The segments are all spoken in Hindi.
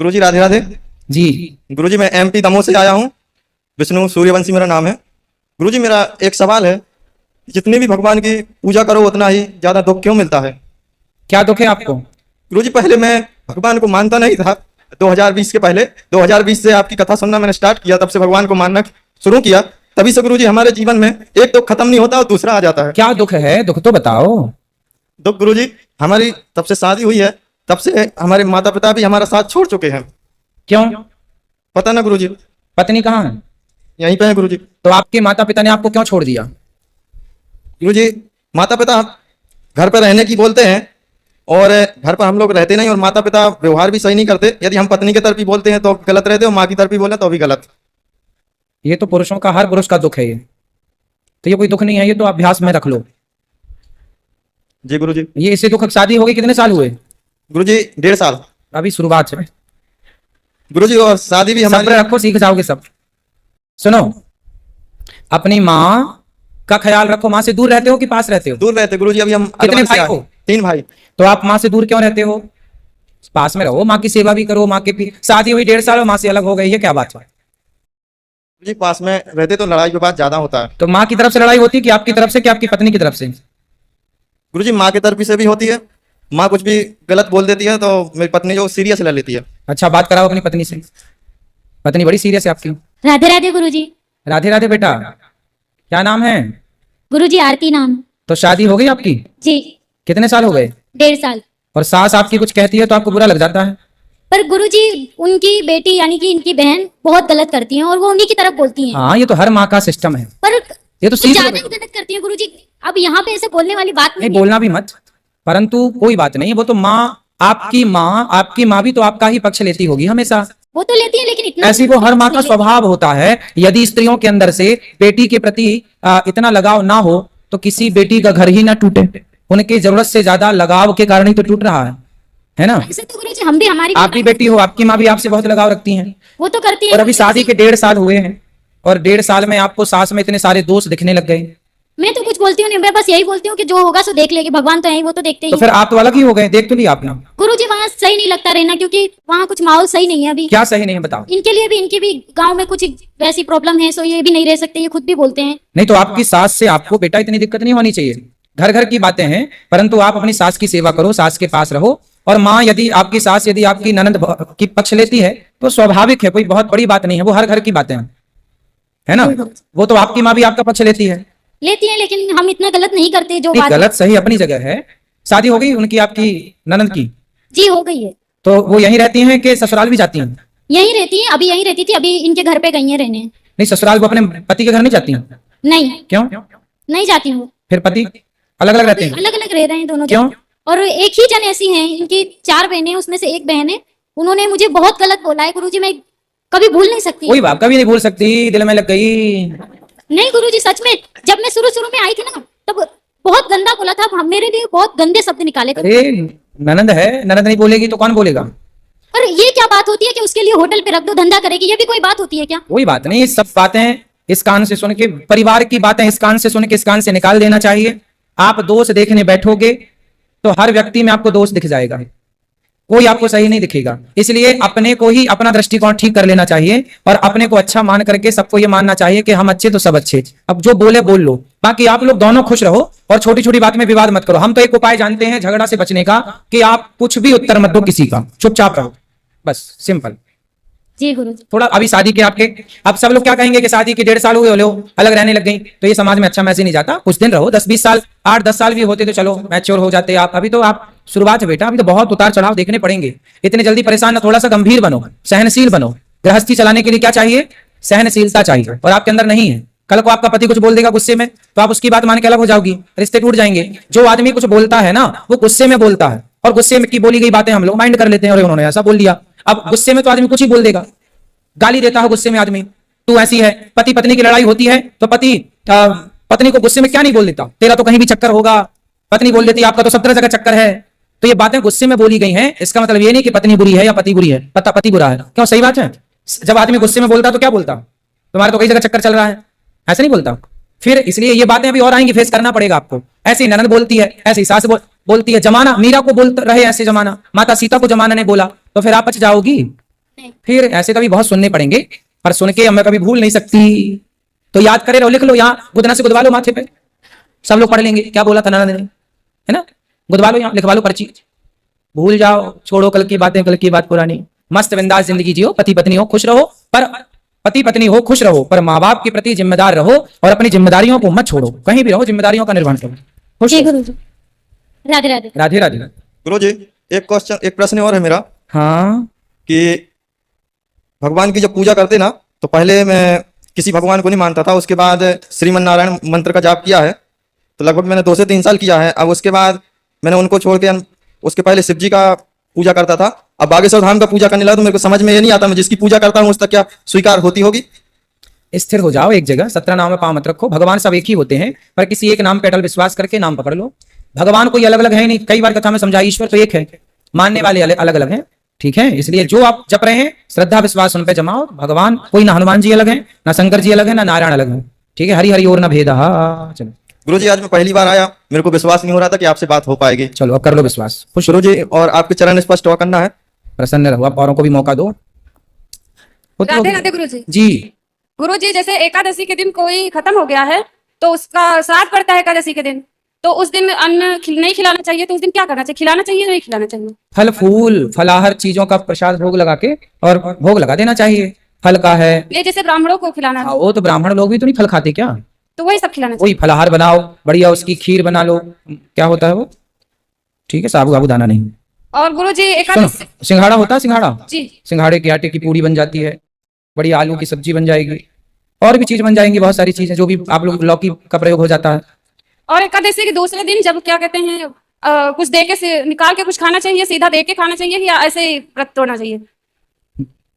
गुरुजी राधे राधे। जी। गुरुजी मैं एमपी दमोह से आया हूँ। विष्णु सूर्यवंशी मेरा नाम है। गुरुजी मेरा एक सवाल है, जितने भी भगवान की पूजा करो उतना ही ज्यादा दुख क्यों मिलता है? क्या दुख है आपको? गुरुजी पहले मैं भगवान को मानता नहीं था। 2020 के पहले, 2020 से आपकी कथा सुनना मैंने स्टार्ट किया, तब से भगवान को मानना शुरू किया। तभी से गुरुजी हमारे जीवन में एक दुख खत्म नहीं होता और दूसरा आ जाता है। क्या दुख है? दुख तो बताओ। दुख गुरुजी, हमारी तब से शादी हुई है, तब से हमारे माता पिता भी हमारा साथ छोड़ चुके हैं। क्यों? पता ना गुरुजी। पत्नी कहाँ है? यहीं पे है गुरुजी। तो आपके माता पिता ने आपको क्यों छोड़ दिया? गुरुजी माता पिता घर पर रहने की बोलते हैं और घर पर हम लोग रहते नहीं, और माता पिता व्यवहार भी सही नहीं करते। यदि हम पत्नी की तरफ भी बोलते हैं तो गलत रहते, और माँ की तरफ भी बोले तो भी गलत। ये तो पुरुषों का, हर पुरुष का दुख है ये। तो ये कोई दुख नहीं है, ये तो अभ्यास में रख लो। जी गुरुजी। ये इससे दुख। शादी हो गई कितने साल हुए? गुरुजी 1.5 साल। अभी शुरुआत है गुरुजी, और शादी भी हमारी। सब्र रखो, सीख जाओगे सब। सुनो, अपनी माँ का ख्याल रखो। माँ से दूर रहते हो कि पास रहते हो? दूर रहते गुरुजी। अभी हम कितने अलवर से भाई आए हो? हैं। 3 भाई। तो आप माँ से दूर क्यों रहते हो? पास में रहो, माँ की सेवा भी करो। माँ के शादी हुई 1.5 साल और माँ से अलग हो गई, ये क्या बात है? जी पास में रहते तो लड़ाई विवाद ज्यादा होता है। तो माँ की तरफ से लड़ाई होती है कि आपकी तरफ से, कि आपकी पत्नी की तरफ से? गुरुजी माँ की तरफ से भी होती है। माँ कुछ भी गलत बोल देती है तो मेरी पत्नी जो सीरियस ले लेती है। अच्छा, बात कराओ अपनी पत्नी से। पत्नी बड़ी सीरियस है आपकी। राधे राधे गुरुजी। राधे राधे बेटा। क्या नाम है? गुरुजी आरती नाम। तो शादी हो गई आपकी? जी। कितने साल हो गए? 1.5 साल। और सास आपकी कुछ कहती है तो आपको बुरा लग जाता है? पर गुरुजी उनकी बेटी यानी कि इनकी बहन बहुत गलत करती हैं और वो उन्हीं की तरफ बोलती हैं। हाँ, ये तो हर माँ का सिस्टम है। पर ये तो सीख लो ज्यादा बेटा। गलत करती हैं गुरुजी। अब यहाँ पे ऐसे बोलने वाली बात नहीं, नहीं है। बोलना भी मत, परंतु कोई बात नहीं। वो तो आपकी माँ भी तो आपका ही पक्ष लेती होगी हमेशा। वो तो लेती है लेकिन इतना ऐसी वो हर माँ का स्वभाव होता है। यदि स्त्रियों के अंदर से बेटी के प्रति इतना लगाव ना हो तो किसी बेटी का घर ही ना टूटे। उनकी जरूरत से ज्यादा लगाव के कारण ही तो टूट रहा है ना? ऐसे तो गुरुजी हम भी, हमारी आप भी बेटी हो, आपकी माँ भी आपसे बहुत लगाव रखती हैं। वो तो करती है। और अभी शादी के 1.5 साल हुए हैं और 1.5 साल में आपको सास में इतने सारे दोष दिखने लग गए। मैं तो कुछ बोलती हूँ नहीं, मैं बस यही बोलती हूँ कि जो होगा सो देख लेंगे। भगवान तो है ही, वो तो देखते ही तो फिर आप तो अलग ही हो गए, देख तो लिया आपने। गुरुजी। वहाँ सही नहीं लगता रहना, क्योंकि वहाँ कुछ माहौल सही नहीं है अभी। क्या सही नहीं है बताओ? इनकी भी गांव में कुछ वैसी प्रॉब्लम है, सो ये भी नहीं रह सकते, ये खुद भी बोलते हैं। नहीं तो आपकी सास से आपको बेटा इतनी दिक्कत नहीं होनी चाहिए। घर घर की बातें हैं, परंतु आप अपनी सास की सेवा करो, सास के पास रहो। और माँ यदि आपकी ननद की पक्ष लेती है तो स्वाभाविक है, कोई बहुत बड़ी बात नहीं है। वो हर घर की बातें हैं, है ना? वो तो आपकी माँ भी आपका पक्ष लेती है, लेकिन हम इतना गलत नहीं करते जो नहीं, बात। गलत सही अपनी जगह है। शादी हो गई उनकी, आपकी ननद की? जी हो गई है। तो वो यहीं रहती हैं कि ससुराल भी जाती हैं? यहीं रहती है, अभी यहीं रहती थी, अभी इनके घर पे गई है रहने। नहीं, ससुराल वो अपने पति के घर नहीं जाती हैं? नहीं, क्यों? नहीं जाती हूँ। फिर पति अलग अलग रहते हैं? अलग अलग रह रहे हैं दोनों। क्यों? और एक ही जन ऐसी हैं, इनकी 4 बहनें, उसमें से एक बहन है, उन्होंने मुझे बहुत गलत बोला है गुरुजी। मैं कभी भूल नहीं सकती। कोई बात कभी नहीं भूल सकती, दिल में लग गई। नहीं गुरुजी, सच में जब मैं शुरू में आई थी ना, तब बहुत गंदा बोला था। अब मेरे लिए बहुत गंदे शब्द निकाले थे। अरे ननद है, ननद नहीं बोलेगी तो कौन बोलेगा? और ये क्या बात होती है कि उसके लिए होटल पे रख दो, धंधा करेगी? ये भी कोई बात होती है क्या? कोई बात नहीं, सब बातें इस कान से सुन के, परिवार की बातें इस कान से सुन के इस कान से निकाल देना चाहिए। आप दोष देखने बैठोगे तो हर व्यक्ति में आपको दोष दिख जाएगा, कोई आपको सही नहीं दिखेगा। इसलिए अपने को ही अपना दृष्टिकोण ठीक कर लेना चाहिए और अपने को अच्छा मान करके सबको ये मानना चाहिए कि हम अच्छे तो सब अच्छे। अब जो बोले बोल लो, बाकी आप लोग दोनों खुश रहो और छोटी छोटी बात में विवाद मत करो। हम तो एक उपाय जानते हैं झगड़ा से बचने का, कि आप कुछ भी उत्तर मत दो किसी का, चुपचाप रहो, बस सिंपल। जी गुरुजी। थोड़ा अभी शादी के आपके, अब सब लोग क्या कहेंगे कि शादी के 1.5 साल हुए, लो अलग रहने लग गई, तो ये समाज में अच्छा मैसेज नहीं जाता। कुछ दिन रहो, 10-20 साल, 8-10 साल भी होते तो चलो मैच्योर हो जाते आप। अभी तो आप शुरुआत है बेटा, अभी तो बहुत उतार चढ़ाव देखने पड़ेंगे। इतने जल्दी परेशान ना, थोड़ा सा गंभीर बनो, सहनशील बनो। गृहस्थी चलाने के लिए क्या चाहिए? सहनशीलता चाहिए, और आपके अंदर नहीं है। कल को आपका पति कुछ बोल देगा गुस्से में तो आप उसकी बात मान के अलग हो जाओगी, रिश्ते टूट जाएंगे। जो आदमी कुछ बोलता है ना, वो गुस्से में बोलता है, और गुस्से में की बोली गई बातें हम लोग माइंड कर लेते हैं, और उन्होंने ऐसा बोल दिया। अब गुस्से में तो आदमी कुछ ही बोल देगा, गाली देता है गुस्से में आदमी, तू ऐसी है। पति पत्नी की लड़ाई होती है तो पति पत्नी को गुस्से में क्या नहीं बोल देता, तेरा तो कहीं भी चक्कर होगा। पत्नी बोल देती है आपका तो 17 जगह चक्कर है। तो ये बातें गुस्से में बोली गई हैं, इसका मतलब ये नहीं कि पत्नी बुरी है या पति बुरी है, पति बुरा है। क्यों? सही बात है। जब आदमी गुस्से में बोलता तो क्या बोलता? तुम्हारे तो कई जगह चक्कर चल रहा है, ऐसे नहीं बोलता। फिर इसलिए ये बातें अभी और आएंगी, फेस करना पड़ेगा आपको। ऐसी ननद बोलती है, ऐसी सास बोलती है। जमाना मीरा को बोलते रहे ऐसे, जमाना माता सीता को जमाना ने बोला, तो फिर आप बच जाओगी। नहीं। फिर ऐसे कभी बहुत सुनने पड़ेंगे, पर सुन के मैं कभी भूल नहीं सकती, तो याद करे रहो, लिख लो यहाँ, गुदना से गुदवा लो माथे पे, सब लोग पढ़ लेंगे क्या बोला था नाना ने, है ना, गुदवा लो यहाँ, लिखवा लो पर्ची, भूल जाओ, छोड़ो कल की बातें, कल की बात पुरानी, मस्त बिंदास जिंदगी जियो, पति पत्नी हो खुश रहो, पर पति पत्नी हो खुश रहो, पर माँ बाप के प्रति जिम्मेदार रहो और अपनी जिम्मेदारियों को मत छोड़ो, कहीं भी रहो जिम्मेदारियों का निर्वहन करो। खुश जी रहो। गुरु जी। राधे राधे। राधे राधे। गुरु जी, एक प्रश्न और है मेरा हाँ कि भगवान की जब पूजा करते ना, तो पहले मैं किसी भगवान को नहीं मानता था, उसके बाद श्रीमन नारायण मंत्र का जाप किया है, तो लगभग मैंने 2 से 3 साल किया है। अब उसके बाद मैंने उनको छोड़ के उसके पहले शिव जी का पूजा करता था, अब बागेश्वर धाम का पूजा करने लगा, तो मेरे को समझ में ये नहीं आता मैं जिसकी पूजा करता हूँ उस तक क्या स्वीकार होती होगी? स्थिर हो जाओ एक जगह, 17 नाम में पांव मत रखो, भगवान सब एक ही होते हैं, पर किसी एक नाम पे अटल विश्वास करके नाम पकड़ लो। भगवान कोई अलग अलग है नहीं, कई बार कथा में समझा, ईश्वर तो एक है, मानने वाले अलग अलग हैं, ठीक है। इसलिए जो आप जप रहे हैं श्रद्धा विश्वास उन पे जमाओ, भगवान कोई ना हनुमान जी अलग है, ना शंकर जी अलग है, ना नारायण अलग है, ठीक है। हरि हरि और ना भेदा। चलो गुरु जी, आज मैं पहली बार आया, मेरे को विश्वास नहीं हो रहा था कि आपसे बात हो पाएगी। चलो अब कर लो विश्वास, खुश गुरु जी, और आपके चरण स्पर्श हुआ करना है। प्रसन्न रहो, आप औरों को भी मौका दो। राधे राधे गुरु जी। जी गुरु जी, जैसे एकादशी के दिन कोई खत्म हो गया है तो उसका श्राद्ध पड़ता है एकादशी के दिन, तो उस दिन अन्न नहीं खिलाना चाहिए, तो उस दिन क्या करना चाहिए, खिलाना चाहिए या नहीं खिलाना चाहिए? फल फूल फलाहार चीजों का प्रसाद भोग लगा के और भोग लगा देना चाहिए, फल का है। ये जैसे ब्राह्मणों को खिलाना है, वो तो ब्राह्मण लोग भी तो नहीं फल खाते क्या, तो वही सब खिलाना वही फलाहार बनाओ बढ़िया, उसकी खीर बना लो, क्या होता है वो, ठीक है, साबू साबू दाना नहीं। चाहिए। और गुरु जी सुनो, एकादशी सिंघाड़ा होता है, सिंघाड़ा, जी सिंघाड़े के आटे की पूड़ी बन जाती है, बड़ी आलू की सब्जी बन जाएगी, और भी चीज बन जाएंगी, बहुत सारी चीजें जो भी आप लोग, लौकी का प्रयोग हो जाता है। और एकादशी के दूसरे दिन जब क्या कहते हैं कुछ दे के से निकाल के कुछ खाना चाहिए, सीधा दे के खाना चाहिए या ऐसे ही व्रत तोड़ना चाहिए?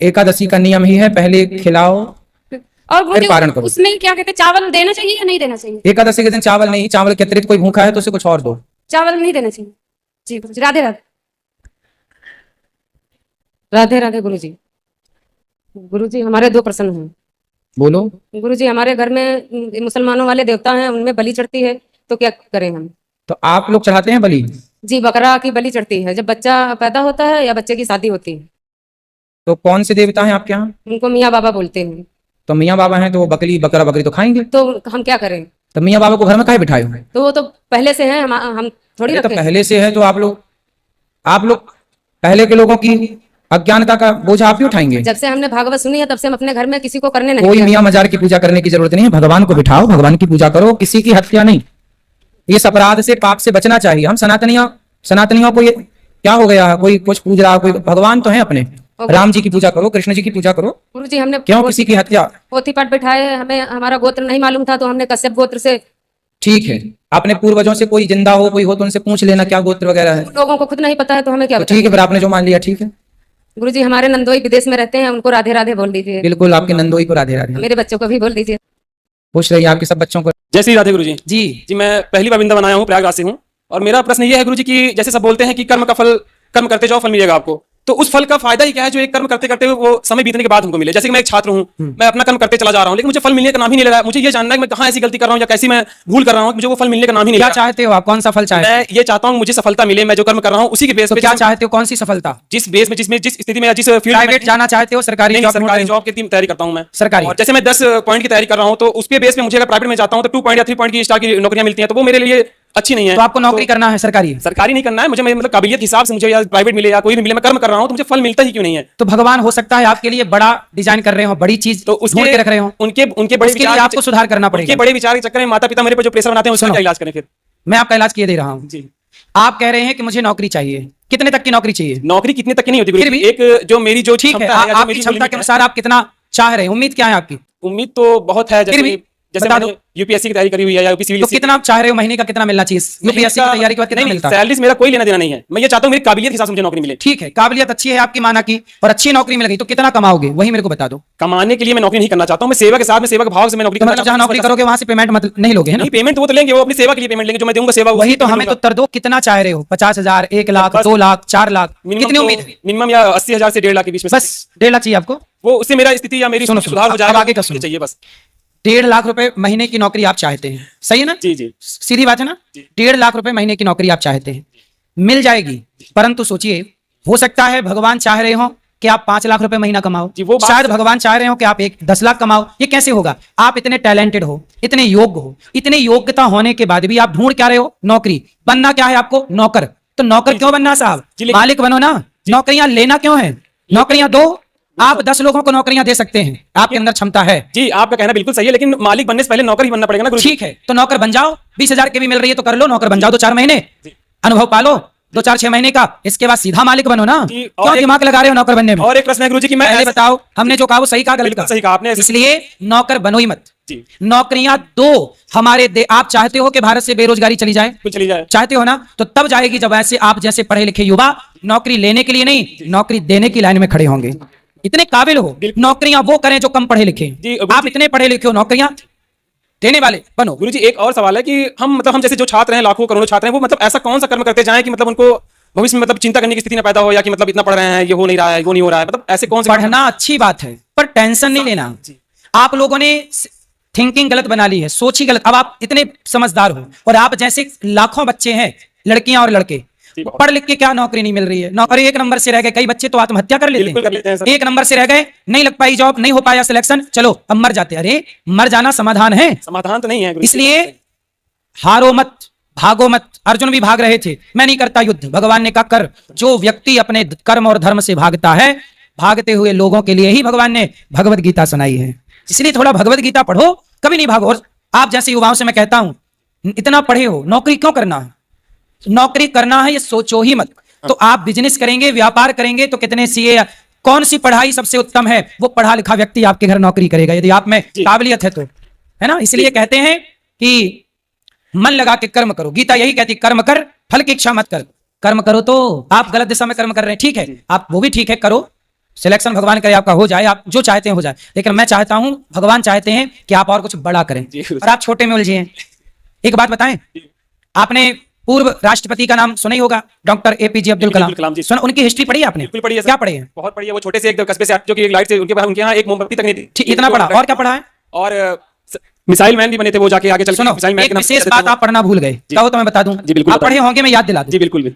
एकादशी का नियम ही है, पहले खिलाओ और गुरु फिर जी पारण करो। उसमें क्या कहते हैं चावल देना चाहिए या नहीं देना चाहिए? एकादशी के दिन चावल नहीं, चावल के अतिरिक्त कोई भूखा है तो उसे कुछ और दो। चावल नहीं देना चाहिए। जी गुरु जी, राधे राधे। राधे राधे गुरु जी। गुरु जी, हमारे 2 प्रश्न हैं। बोलो। गुरु जी, हमारे घर में मुसलमानों वाले देवता हैं, उनमें बलि चढ़ती है, तो क्या करें हम? तो आप लोग चढ़ाते हैं बलि? जी, बकरा की बलि चढ़ती है जब बच्चा पैदा होता है या बच्चे की शादी होती है। तो कौन से देवता हैं आपके यहाँ? उनको मियाँ बाबा बोलते हैं। तो मियाँ बाबा हैं तो वो बकरी बकरा बकरी तो खाएंगे, तो हम क्या करें? तो मियाँ बाबा को घर में काहे बिठाए हुए? तो वो तो पहले से है, हम थोड़ी अरे तो रखे। पहले से है तो आप लोग पहले के लोगों की अज्ञानता का बोझ आप ही उठाएंगे। जब से हमने भागवत सुनी है तब से हम अपने घर में किसी को करने नहीं कोई दिया। मियाँ मजार की पूजा करने की जरूरत नहीं है, भगवान को बिठाओ, भगवान की पूजा करो, किसी की हत्या नहीं। इस अपराध से, पाप से बचना चाहिए। हम सनातनियों को ये क्या हो गया, कोई कुछ पूज रहा, कोई भगवान तो है अपने, राम जी की पूजा करो, कृष्ण जी की पूजा करो, गुरु जी हमने क्यों किसी की हत्या? पोथी पाठ बैठाए हैं, हमें हमारा गोत्र नहीं मालूम था तो हमने कश्यप गोत्र से। ठीक है, अपने पूर्वजों से कोई जिंदा हो कोई हो तो उनसे पूछ लेना क्या गोत्र वगैरह है। लोगों को खुद नहीं पता है तो हमें क्या तो बताएं? ठीक है, फिर आपने जो मान लिया ठीक है। गुरु जी, हमारे नंदोई विदेश में रहते हैं, उनको राधे राधे बोल दीजिए। बिल्कुल, आपके नंदोई को राधे राधे। मेरे बच्चों को भी बोल दीजिए। खुश रहिए, आपके सब बच्चों को। जय श्री राधे गुरु जी। जी जी, मैं पहली बार वृंदावन आया हूँ, प्रयागराज से हूँ, और मेरा प्रश्न ये है गुरु जी कि जैसे सब बोलते हैं कि कर्म का फल, कर्म करते जाओ फल मिलेगा आपको, तो उस फल का फायदा ही क्या है जो एक कर्म करते करते वो समय बीतने के बाद हमको मिले? जैसे कि मैं एक छात्र हूँ, मैं अपना कर्म करते चला जा रहा हूँ, लेकिन मुझे फल मिलने का नाम ही नहीं ले रहा है। मुझे ये जानना है कि मैं कहाँ ऐसी गलती कर रहा हूँ या कैसी मैं भूल कर रहा हूँ, मुझे वो फल मिलने का नाम ही नहीं ले क्या रहा। चाहते हो आप, कौन सा फल चाहते हो? मैं ये चाहता हूँ मुझे सफलता मिले, मैं जो कर्म कर रहा हूँ उसी के बेस तो पे। क्या चाहते हो, कौन सी सफलता? जिस बेस में, जिस स्थिति में या जिस फील्ड में प्राइवेट जाना चाहते हो, सरकारी नहीं, जॉब सरकारी ढूंढ रहे हो? जॉब की तैयारी करता हूँ मैं। सरकारी। और जैसे मैं 10 पॉइंट की तैयारी कर रहा हूँ तो उसके बेस में मुझे अगर प्राइवेट में जाता हूँ तो 2 पॉइंट या 3 पॉइंट की स्टार की नौकरियां मिलती हैं, तो वो मेरे लिए अच्छी नहीं है। तो आपको नौकरी करना है सरकारी? सरकारी नहीं करना है मुझे, मतलब काबिलियत के हिसाब से मुझे या प्राइवेट मिले या कोई भी मिले, मैं कर्म कर रहा हूँ तो मुझे फल मिलता ही क्यों नहीं है? तो भगवान हो सकता है आपके लिए बड़ा डिजाइन कर रहे हो, बड़ी चीज तो ढूंढ के रख रहे हो, उनके बड़े उसके लिए विचार आपको सुधार करना उनके पड़ेगा। बड़े विचार के चक्कर में माता पिता मेरे पे जो प्रेशर बनाते हैं उसका सुनो। क्या इलाज करें फिर? मैं आपका इलाज किए दे रहा हूँ। जी, आप कह रहे हैं कि मुझे नौकरी चाहिए, कितने तक की नौकरी चाहिए? नौकरी कितने तक की नहीं होती गुरु फिर जी। भी- एक जो मेरी जो ठीक है, क्षमता है या जो आपकी मेरी क्षमता limit के है, अनुसार आप कितना चाह रहे हैं, उम्मीद क्या है आपकी? उम्मीद तो बहुत है। फिर भी जैसे बता मैंने यूपीएससी की तैयारी करी हुई है या यूपीसीवी तो कितना आप चाह रहे हो, महीने का कितना मिलना चाहिए? यूपीएससी की तैयारी के बाद कितना मिलता है? सैलरी से मेरा कोई लेना देना नहीं है, मैं ये चाहता हूँ मेरी काबिलियत के हिसाब से मुझे नौकरी मिले। ठीक है, काबिलियत अच्छी है आपकी माना की, और अच्छी नौकरी मिल गई तो कितना कमाओगे वही मेरे को बता दो। कमाने के लिए मैं नौकरी नहीं करना चाहता हूँ, मैं सेवा के साथ में सेवा के भाव से मैं नौकरी तो करना मतलब चाहता जहाँ हूँ। नौकरी करोगे वहां से पेमेंट मतलब नहीं लोगे, है ना? नहीं, पेमेंट वो तो लेंगे, वो अपनी सेवा के लिए पेमेंट लेंगे, जो मैं दूंगा सेवा वही तो हमें तो उत्तर दो, कितना चाह रहे हो? 50,000, 1 लाख, बस 2 लाख, 4 लाख, कितनी उम्मीद है? मिनिमम या 80,000 से 1.5 लाख के बीच में। बस 1.5 लाख चाहिए आपको? वो उससे मेरा स्थिति या मेरी सुनो, सुधार हो अब जाएगा, आगे का मुझे सुनो। चाहिए बस। 1.5 लाख रुपए महीने की नौकरी आप चाहते हैं, सही है ना? जी जी सीधी बात है ना? 1.5 लाख रुपए महीने की नौकरी आप चाहते हैं, मिल जाएगी, परंतु सोचिए, हो सकता है भगवान चाह रहे हो कि आप 5 लाख रुपए महीना कमाओ, जी, वो बात- शायद भगवान चाह रहे हो कि आप 10 लाख कमाओ। ये कैसे होगा? आप इतने टैलेंटेड हो, इतने योग्य हो, इतने योग्यता होने के बाद भी आप ढूंढ क्या रहे हो? नौकरी। बनना क्या है आपको? नौकर। तो नौकर क्यों बनना साहब? जी, लेकिन- मालिक बनो ना। नौकरियां लेना क्यों है? नौकरियां दो, आप 10 लोगों को नौकरियां दे सकते हैं, आपके अंदर क्षमता है। जी, आपका कहना बिल्कुल सही है, लेकिन मालिक बनने से पहले नौकर ही बनना पड़ेगा ना गुरुजी। ठीक है, तो नौकर बन जाओ। 20,000 की भी मिल रही है तो कर लो, नौकर बन जाओ 2-4 महीने, अनुभव पालो 2-4-6 महीने का, इसके बाद सीधा मालिक बनो ना। जी, और क्यों एक- दिमाग लगा रहे हो नौकर बनने में? और एक प्रश्न है गुरुजी कि मैं पहले ऐसे- बताओ, हमने जो कहा वो सही कहा गलत बिल्कुल कहा? सही कहा आपने। इसलिए नौकर बनो ही मत। जी, नौकरियां दो हमारे आप चाहते हो कि भारत से बेरोजगारी चली जाए? कुछ चली जाए। चाहते हो ना? तो तब जाएगी जब ऐसे आप जैसे पढ़े लिखे युवा नौकरी लेने के लिए नहीं, नौकरी देने की लाइन में खड़े होंगे। इतने काबिल हो, नौकरियां वो करें जो कम पढ़े लिखे जी, हैं। गुरुजी- आप इतने पढ़े लिखे हो, नौकरियां देने वाले बनो। गुरुजी, एक और सवाल है कि हम जैसे जो छात्र हैं, लाखों करोड़ों छात्र हैं, वो ऐसा कौन सा कर्म करते जाएं कि उनको भविष्य में चिंता करने की स्थिति न पैदा हो, या कि इतना पढ़ रहे हैं, ये हो नहीं रहा है, वो नहीं हो रहा है, ऐसे कौन से पढ़ना अच्छी बात है, पर टेंशन नहीं लेना। आप लोगों ने थिंकिंग गलत बना ली है, सोच ही गलत। अब आप इतने समझदार हो और आप जैसे लाखों बच्चे हैं, लड़कियां और लड़के, पढ़ लिख के क्या नौकरी नहीं मिल रही है? नौकरी 1 नंबर से रह गए, कई बच्चे तो आत्महत्या कर लेते बिल्कुल कर लेते हैं सर। 1 नंबर से रह गए, नहीं लग पाई जॉब, नहीं हो पाया सिलेक्शन, चलो अब मर जाते। अरे मर जाना समाधान है? समाधान तो नहीं है गुरुजी। इसलिए हारो मत, भागो मत। अर्जुन भी भाग रहे थे, मैं नहीं करता युद्ध। भगवान ने कहा कर। जो व्यक्ति अपने कर्म और धर्म से भागता है, भागते हुए लोगों के लिए ही भगवान ने भगवत गीता सुनाई है। इसलिए थोड़ा भगवत गीता पढ़ो, कभी नहीं भागो। और आप जैसे युवाओं से मैं कहता हूं, इतना पढ़े हो, नौकरी क्यों करना है? नौकरी करना है ये सोचो ही मत। तो आप बिजनेस करेंगे, व्यापार करेंगे, तो कितने सीए, कौन सी पढ़ाई सबसे उत्तम है? वो पढ़ा लिखा व्यक्ति आपके घर नौकरी करेगा, यदि आप में काबिलियत है तो, है ना? इसलिए कहते हैं कि मन लगा के कर्म करो। गीता यही कहती, कर्म कर, फल की इच्छा मत कर। कर्म करो तो आप गलत दिशा में कर्म कर रहे हैं, ठीक है, आप वो भी ठीक है, करो। सिलेक्शन भगवान करे आपका हो जाए, आप जो चाहते हैं हो जाए, लेकिन मैं चाहता हूं, भगवान चाहते हैं कि आप और कुछ बड़ा करें और आप छोटे में उलझे हैं। एक बात बताएं, आपने पूर्व राष्ट्रपति का नाम सुना ही होगा, डॉक्टर एपीजे अब्दुल कलाम जी। सुना? उनकी हिस्ट्री पढ़ी आपने? बिल्कुल पढ़ी है सर। क्या पढ़े हैं? बहुत पढ़ी है। वो छोटे से एक कस्बे से जो कि एक लाइट से उनके यहाँ एक मोमबत्ती तक नहीं थी। ठीक, इतना पढ़ा। और क्या पढ़ा है? और मिसाइल मैन भी बने थे वो, जाके आगे चल के सुनो, मिसाइल मैन एक के नाम विशेष से बात आप पढ़ना भूल गए, कहो तो मैं बता दूं। जी, बिल्कुल आप पढ़े होंगे, मैं याद दिला दूं। जी बिल्कुल।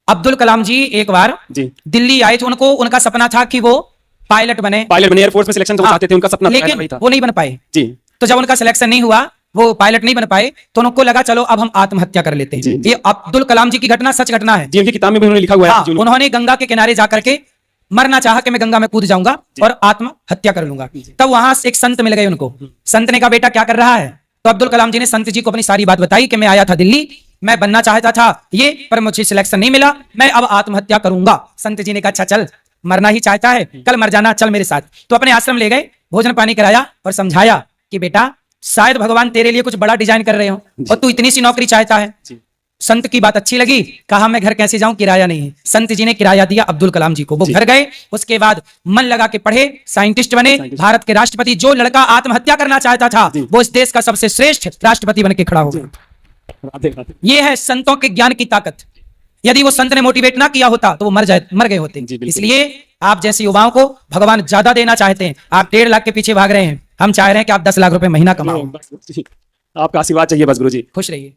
अब्दुल कलाम जी एक बार जी, दिल्ली आए थे, उनका सपना था कि वो पायलट बने। पायलट बने, एयरफोर्स में सिलेक्शन तो वो चाहते थे, उनका सपना लेकिन वही था। वो नहीं बन पाए। जी, तो जब उनका सिलेक्शन नहीं हुआ, वो पायलट नहीं बन पाए, तो उनको लगा चलो अब हम आत्महत्या कर लेते हैं। ये अब्दुल कलाम जी की घटना सच घटना है। जी, उनकी किताब में भी उन्होंने लिखा हुआ है। हाँ, जी, उन्होंने गंगा के किनारे जाकर के मरना चाहा कि मैं गंगा में कूद जाऊंगा और आत्महत्या कर लूंगा। तब वहां से एक संत मिल गए उनको। संत ने कहा बेटा क्या कर रहा है? तो अब्दुल कलाम जी ने संत जी को अपनी सारी बात बताई कि मैं आया था दिल्ली, मैं बनना चाहता था ये, पर मुझे सिलेक्शन नहीं मिला, मैं अब आत्महत्या करूंगा। संत जी ने कहा अच्छा चल, मरना ही चाहता है, कल मर जाना, चल मेरे साथ। तो अपने आश्रम ले गए, भोजन पानी कराया और समझाया कि बेटा शायद भगवान तेरे लिए कुछ बड़ा डिजाइन कर रहे हो और तू इतनी सी नौकरी चाहता है। संत की बात अच्छी लगी, कहा मैं घर कैसे जाऊं, किराया नहीं है। संत जी ने किराया दिया अब्दुल कलाम जी को, वो घर गए, उसके बाद मन लगा के पढ़े, साइंटिस्ट बने, भारत के राष्ट्रपति। जो लड़का आत्महत्या करना चाहता था वो इस देश का सबसे श्रेष्ठ राष्ट्रपति बन के खड़ा हो गया। ये है संतों के ज्ञान की ताकत। यदि वो संत ने मोटिवेट ना किया होता तो वो मर गए होते। इसलिए आप जैसे युवाओं को भगवान ज्यादा देना चाहते हैं। आप 1.5 लाख के पीछे भाग रहे हैं, हम चाह रहे हैं कि आप 10 लाख रुपए महीना कमाओ। आपका आशीर्वाद चाहिए बस गुरुजी। खुश रहिए।